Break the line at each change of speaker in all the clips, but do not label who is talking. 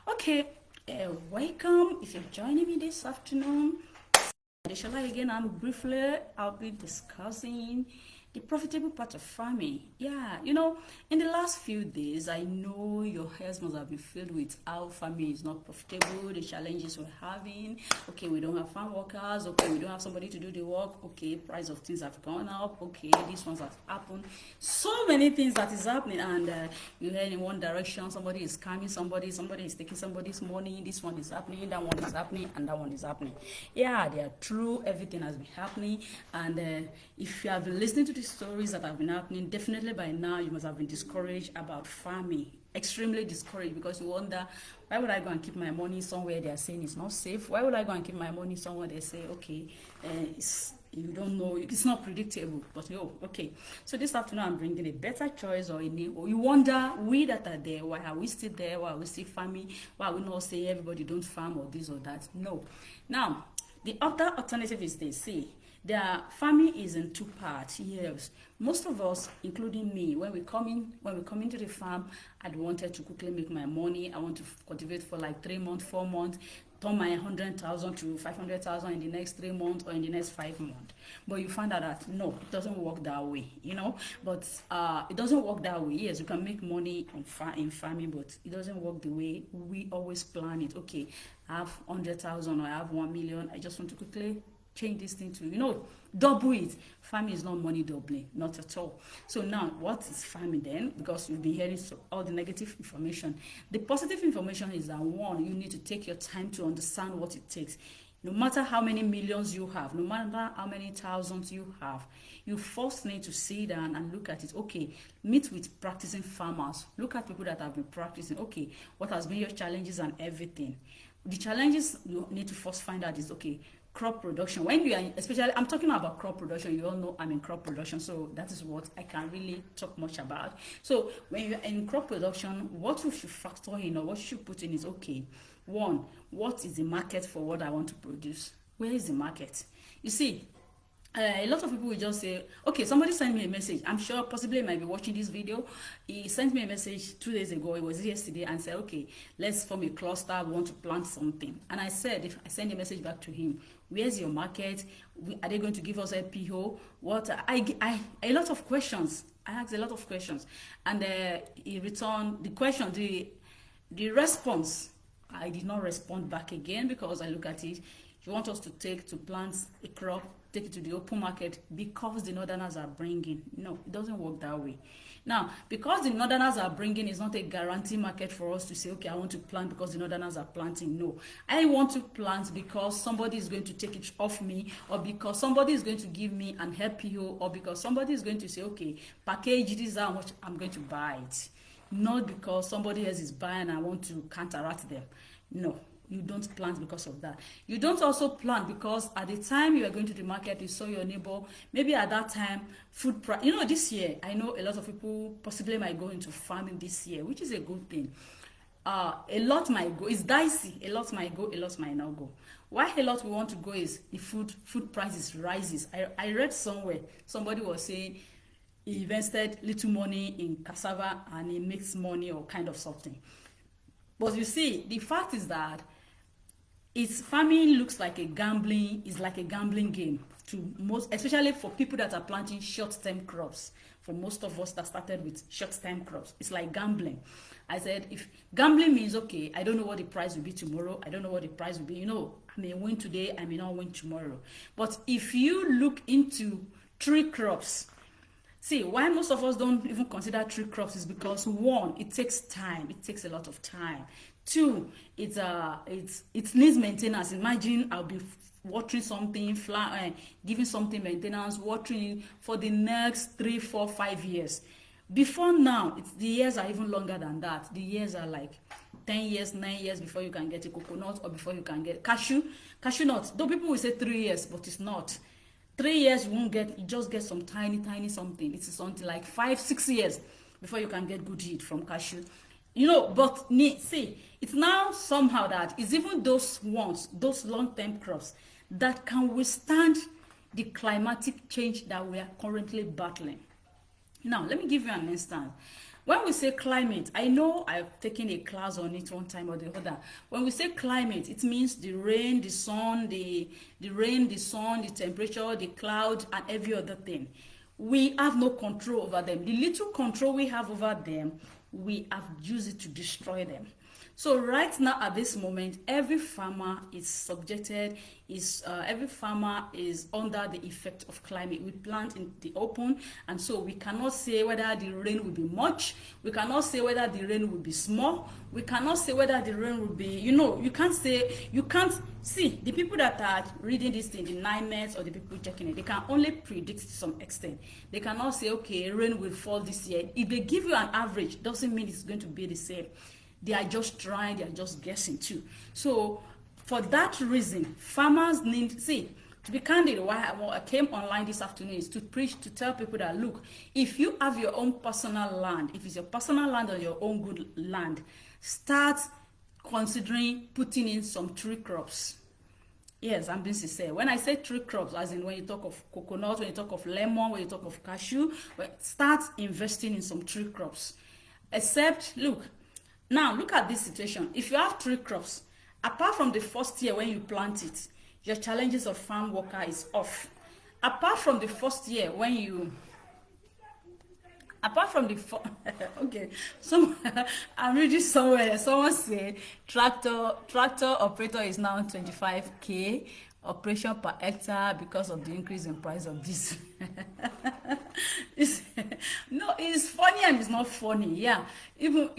Okay, welcome. If you're joining me this afternoon, Adeshola again, I'll be discussing the profitable part of farming. Yeah, in the last few days, I know your heads must have been filled with how farming is not profitable, the challenges we're having. Okay, we don't have farm workers. Okay, we don't have somebody to do the work. Okay, price of things have gone up. Okay, these ones have happened. So many things that is happening, and you hear in one direction, somebody is scamming somebody is taking somebody's money. This one is happening, that one is happening, and that one is happening. Yeah, they are true. Everything has been happening, and if you have been listening to the stories that have been happening, definitely by now you must have been discouraged about farming. Extremely discouraged, because you wonder, why would I go and keep my money somewhere they are saying it's not safe? Why would I go and keep my money somewhere they say, okay, you don't know, it's not predictable? But okay. So this afternoon I'm bringing a better choice, or you wonder, we that are there, why are we still there? Why are we still farming? Why are we not saying everybody don't farm or this or that? No. Now, the other alternative is this. See, their farming is in two parts. Yes, most of us, including me, when we come into the farm, I wanted to quickly make my money. I want to cultivate for like 3 months, 4 months, turn my 100,000 to 500,000 in the next 3 months or in the next 5 months. But you find out that no, it doesn't work that way, But it doesn't work that way. Yes, you can make money in farming, but it doesn't work the way we always plan it. Okay, I have 100,000 or I have 1 million. I just want to quickly change this thing to, double it. Farming is not money doubling, not at all. So now, what is farming then? Because you've been hearing all the negative information. The positive information is that, one, you need to take your time to understand what it takes. No matter how many millions you have, no matter how many thousands you have, you first need to sit down and look at it. Okay, meet with practicing farmers. Look at people that have been practicing. Okay, what has been your challenges and everything. The challenges you need to first find out is, okay, crop production. When you are, especially, I'm talking about crop production. You all know I'm in crop production, so that is what I can really talk much about. So when you're in crop production, what you should factor in, or what you should put in is, okay, one, what is the market for what I want to produce? Where is the market? You see, a lot of people will just say, okay, somebody sent me a message. I'm sure possibly might be watching this video. He sent me a message 2 days ago. It was yesterday, and said, okay, let's form a cluster. We want to plant something. And I said, if I send a message back to him, where's your market? Are they going to give us a PO? What? A lot of questions. I asked a lot of questions, and he returned the question, the response. I did not respond back again, because I look at it. You want us to plant a crop, take it to the open market because the northerners are bringing. No, it doesn't work that way. Now, because the northerners are bringing is not a guarantee market for us to say, okay, I want to plant because the northerners are planting. No, I want to plant because somebody is going to take it off me, or because somebody is going to give me an LPO, or because somebody is going to say, okay, package, this is how much I'm going to buy it. Not because somebody else is buying and I want to counteract them. No. You don't plant because of that. You don't also plant because at the time you are going to the market, you saw your neighbor, maybe at that time, food price. This year, I know a lot of people possibly might go into farming this year, which is a good thing. A lot might go. It's dicey. A lot might go, a lot might not go. Why a lot we want to go is the food prices rises. I read somewhere, somebody was saying he invested little money in cassava and he makes money or kind of something. But you see, the fact is that farming looks like is like a gambling game to most, especially for people that are planting short-term crops. For most of us that started with short-term crops, it's like gambling. I said, if gambling means, okay, I don't know what the price will be tomorrow, I don't know what the price will be, I may win today, I may not win tomorrow. But if you look into tree crops, see, why most of us don't even consider tree crops is because, one, it takes time. It takes a lot of time. Two, it needs maintenance. Imagine I'll be watering something, giving something maintenance, watering for the next 3, 4, 5 years. Before now, the years are even longer than that. The years are like 10 years, 9 years before you can get a coconut, or before you can get cashew nuts. Though people will say 3 years, but it's not. 3 years you just get some tiny something. It's something like 5, 6 years before you can get good yield from cashew. But see, it's now somehow that it's even those long-term crops that can withstand the climatic change that we are currently battling. Now, let me give you an instance. When we say climate, I know I've taken a class on it one time or the other. When we say climate, it means the rain, the sun, the rain, the sun, the temperature, the cloud, and every other thing. We have no control over them. The little control we have over them, we have used it to destroy them. So right now at this moment, every farmer is subjected, every farmer is under the effect of climate. We plant in the open, and so we cannot say whether the rain will be much. We cannot say whether the rain will be small. We cannot say whether the rain will be, you can't see the people that are reading this thing, the NIMET or the people checking it, they can only predict to some extent. They cannot say, okay, rain will fall this year. If they give you an average, doesn't mean it's going to be the same. They are just trying, they are just guessing too. So for that reason, farmers need, to be candid, why I came online this afternoon is to preach, to tell people that, look, if you have your own personal land, if it's your personal land or your own good land, start considering putting in some tree crops. Yes, I'm being sincere. When I say tree crops, as in when you talk of coconut, when you talk of lemon, when you talk of cashew, start investing in some tree crops. Except, look at this situation. If you have tree crops, apart from the first year when you plant it, your challenges of farm worker is off. Apart from the first year when you, okay, I'm reading somewhere, someone say tractor operator is now 25K operation per hectare because of the increase in price of diesel. It's funny and it's not funny. Yeah, even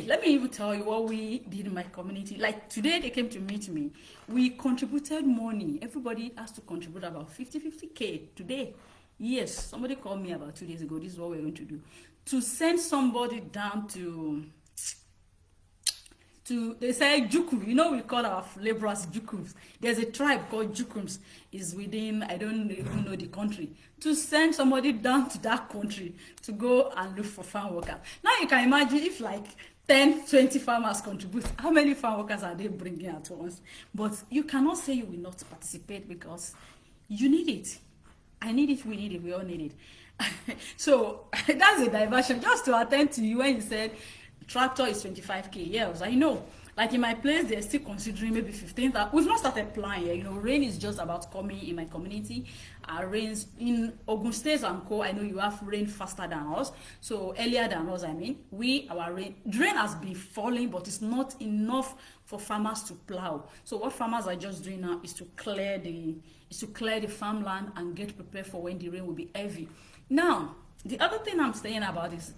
let me even tell you what we did in my community. Like today they came to meet me, we contributed money. Everybody has to contribute about 50K today. Yes, somebody called me about 2 days ago. This is what we're going to do, to send somebody down to they say Juku. We call our laborers Jukums. There's a tribe called Jukums. Is within, I don't even know the country. To send somebody down to that country to go and look for farm workers. Now you can imagine if like 10, 20 farmers contribute, how many farm workers are they bringing at once? But you cannot say you will not participate because you need it. I need it, we need it, we all need it. So that's a diversion just to attend to you when you said tractor is 25K. Yes, I know. Like in my place, they're still considering maybe 15,000. We've not started planning yet. Rain is just about coming in my community. Rains in Ogun State and Co. I know you have rain faster than us. So earlier than us, our rain has been falling, but it's not enough for farmers to plow. So what farmers are just doing now is to clear the farmland and get prepared for when the rain will be heavy. Now, the other thing I'm saying about is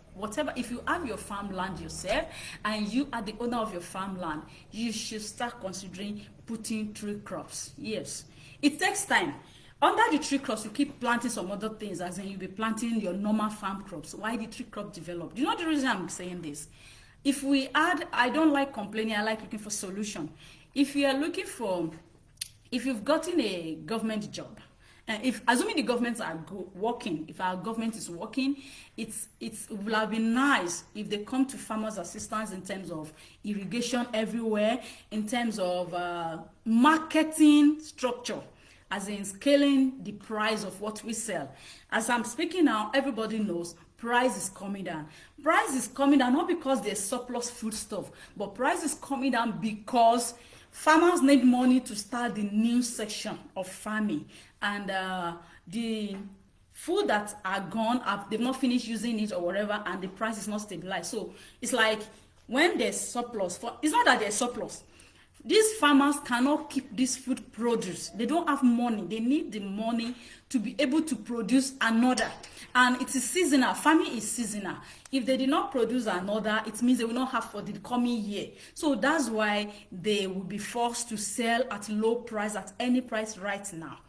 if you have your farmland yourself and you are the owner of your farmland, you should start considering putting tree crops. Yes, it takes time. Under the tree crops, you keep planting some other things, as in you'll be planting your normal farm crops. Why the tree crop develop? Do you know the reason I'm saying this? If we add, I don't like complaining, I like looking for solution. If you've gotten a government job, if assuming the governments are working, if our government is working, it will have been nice if they come to farmers' assistance in terms of irrigation everywhere, in terms of marketing structure, as in scaling the price of what we sell. As I'm speaking now, everybody knows price is coming down. Price is coming down not because there's surplus food stuff, but price is coming down because farmers need money to start the new section of farming, and the food that are gone, they've not finished using it or whatever, and the price is not stabilized. So it's like when there's surplus, it's not that there's surplus. These farmers cannot keep this food produce. They don't have money. They need the money to be able to produce another. And it is seasonal. Farming is seasonal. If they did not produce another, it means they will not have for the coming year. So that's why they will be forced to sell at low price, at any price right now.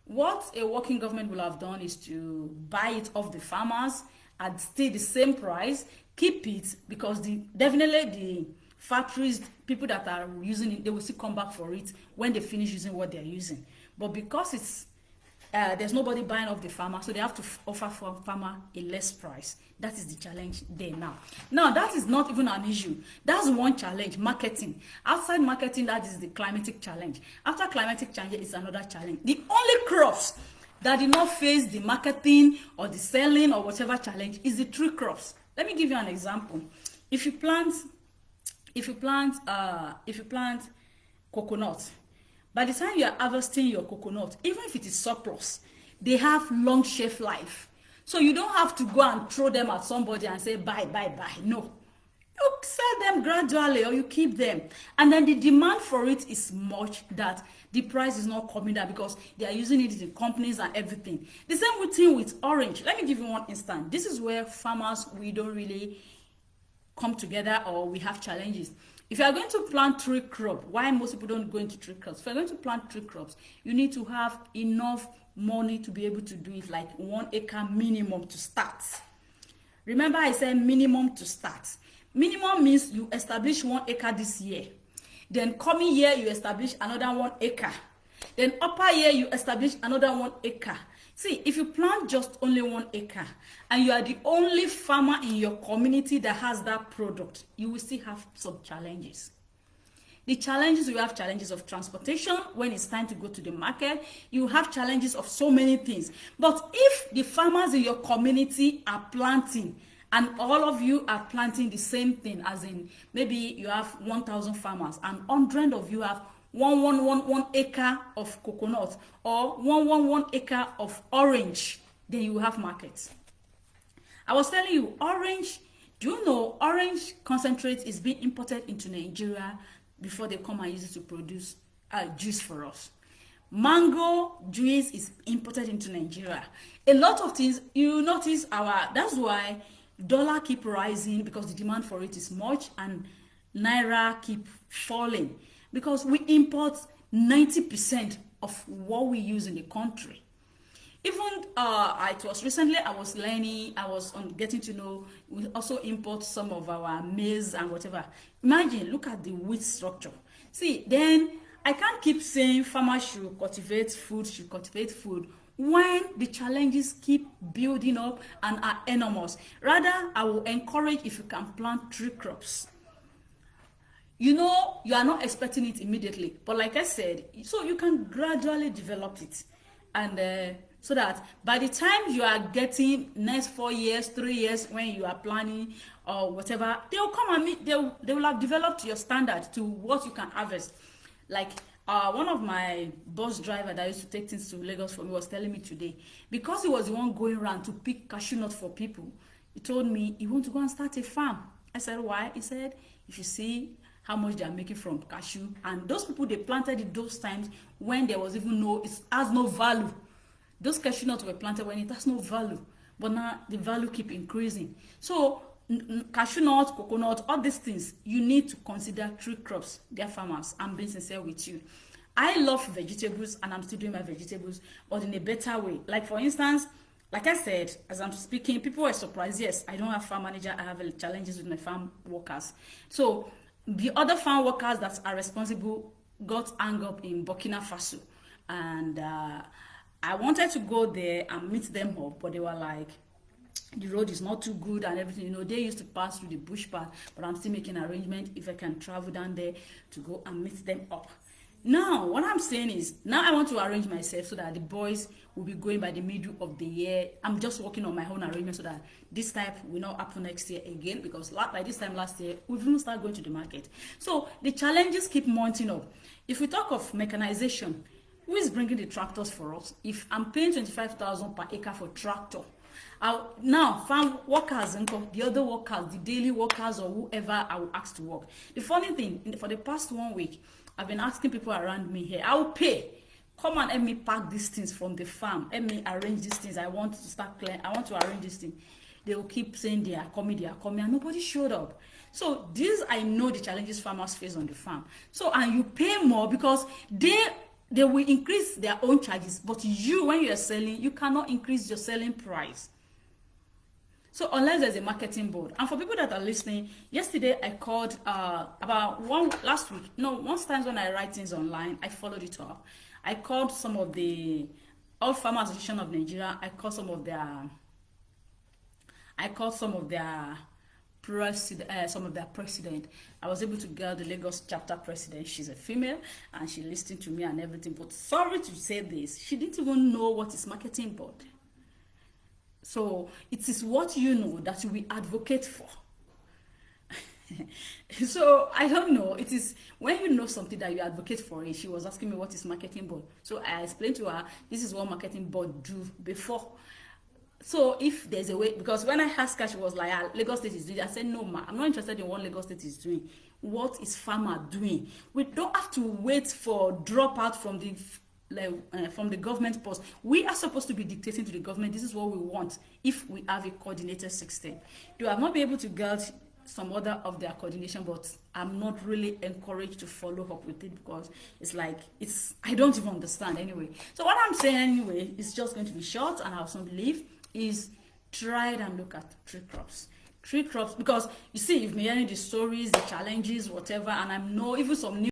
What a working government will have done is to buy it off the farmers at still the same price, keep it, because definitely the factories, people that are using it, they will still come back for it when they finish using what they're using. But because there's nobody buying off the farmer, so they have to offer for farmer a less price. That is the challenge there now. Now, that is not even an issue. That's one challenge, marketing. Outside marketing, that is the climatic challenge. After climatic change, it's another challenge. The only crops that did not face the marketing or the selling or whatever challenge is the tree crops. Let me give you an example. If you plant coconut, by the time you are harvesting your coconut, even if it is surplus, they have long shelf life. So you don't have to go and throw them at somebody and say buy. No, you sell them gradually or you keep them, and then the demand for it is much that the price is not coming down because they are using it in companies and everything. The same thing with orange. Let me give you one instance. This is where farmers, we don't really come together or we have challenges. If you are going to plant tree crop, why most people don't go into tree crops? If you're going to plant tree crops, you need to have enough money to be able to do it, like 1 acre minimum to start. Remember I said minimum to start. Minimum means you establish 1 acre this year. Then coming year, you establish another 1 acre. Then upper year, you establish another 1 acre. See, if you plant just only 1 acre and you are the only farmer in your community that has that product, you will still have some challenges. The challenges, you have challenges of transportation when it's time to go to the market. You have challenges of so many things. But if the farmers in your community are planting and all of you are planting the same thing, as in maybe you have 1,000 farmers and 100 of you have 1 acre of coconut or 1 acre of orange, then you have markets. I was telling you, orange, do you know orange concentrate is being imported into Nigeria before they come and use it to produce juice for us? Mango juice is imported into Nigeria. A lot of things, you notice that's why dollar keep rising, because the demand for it is much, and naira keep falling because we import 90% of what we use in the country. Even it was recently I was getting to know, we also import some of our maize and whatever. Imagine, look at the wheat structure. See, then I can't keep saying farmers should cultivate food when the challenges keep building up and are enormous. Rather, I will encourage if you can plant tree crops. You know, you are not expecting it immediately, but like I said, so you can gradually develop it, and so that by the time you are getting next 4 years, 3 years, when you are planning or whatever, they will come and meet. They will have developed your standard to what you can harvest. Like one of my bus driver that used to take things to Lagos for me was telling me today, because he was the one going around to pick cashew nuts for people, he told me he wants to go and start a farm. I said, why? He said, if you see how much they are making from cashew, and those people, they planted it those times when there was even it has no value. Those cashew nuts were planted when it has no value, but now the value keep increasing. So cashew nuts, coconut, all these things, you need to consider tree crops. Dear farmers, I'm being sincere with you. I love vegetables and I'm still doing my vegetables, but in a better way. Like for instance, like I said, as I'm speaking, people were surprised. Yes, I don't have farm manager. I have challenges with my farm workers. So the other farm workers that are responsible got hung up in Burkina Faso, and I wanted to go there and meet them up, but they were like, the road is not too good and everything. You know, they used to pass through the bush path, but I'm still making arrangement if I can travel down there to go and meet them up. Now, what I'm saying is, now I want to arrange myself so that the boys will be going by the middle of the year. I'm just working on my own arrangement so that this type will not happen next year again, because by this time last year, we've even started going to the market. So the challenges keep mounting up. If we talk of mechanization, who is bringing the tractors for us? If I'm paying 25,000 per acre for tractor, now farm workers and the other workers, the daily workers or whoever I will ask to work. The funny thing, for the past 1 week, I've been asking people around me here, I'll pay. Come and help me pack these things from the farm. Help me arrange these things. I want to start clearing. I want to arrange this thing. They will keep saying they are coming, and nobody showed up. So these, I know the challenges farmers face on the farm. So, and you pay more because they will increase their own charges, but you, when you are selling, you cannot increase your selling price. So unless there's a marketing board. And for people that are listening, yesterday I called last week. Most times when I write things online, I followed it up. I called some of the All Farmer Association of Nigeria. I called some of their some of their president. I was able to get the Lagos chapter president. She's a female and she listened to me and everything. But sorry to say this, she didn't even know what is marketing board. So it is what you know that we advocate for. So I don't know. It is when you know something that you advocate for it. She was asking me what is marketing board. So I explained to her this is what marketing board do before. So if there's a way, because when I asked her, she was like, Lagos State is doing. I said, no, ma, I'm not interested in what Lagos State is doing. What is farmer doing? We don't have to wait for dropout from the government post. We are supposed to be dictating to the government. This is what we want if we have a coordinated system. Do I not be able to get some other of their coordination, but I'm not really encouraged to follow up with it because it's like I don't even understand anyway. So what I'm saying anyway is just going to be short, and I'll soon leave. Is try and look at tree crops, because you see, you've been hearing the stories, the challenges, whatever, and I know even some new